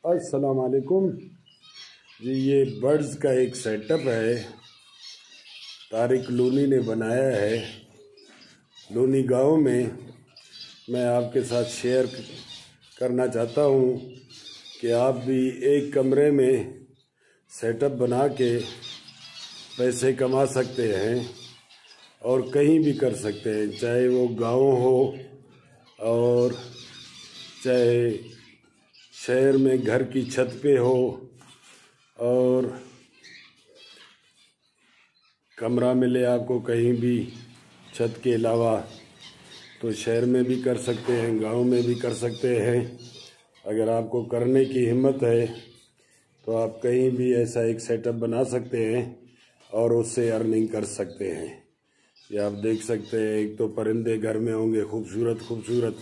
अस्सलाम वालेकुम जी। ये बर्ड्स का एक सेटअप है, तारिक लूनी ने बनाया है लूनी गांव में। मैं आपके साथ शेयर करना चाहता हूँ कि आप भी एक कमरे में सेटअप बना के पैसे कमा सकते हैं और कहीं भी कर सकते हैं, चाहे वो गांव हो और चाहे शहर में घर की छत पे हो और कमरा मिले आपको कहीं भी छत के अलावा, तो शहर में भी कर सकते हैं, गांव में भी कर सकते हैं। अगर आपको करने की हिम्मत है तो आप कहीं भी ऐसा एक सेटअप बना सकते हैं और उससे अर्निंग कर सकते हैं। ये आप देख सकते हैं, एक तो परिंदे घर में होंगे खूबसूरत खूबसूरत,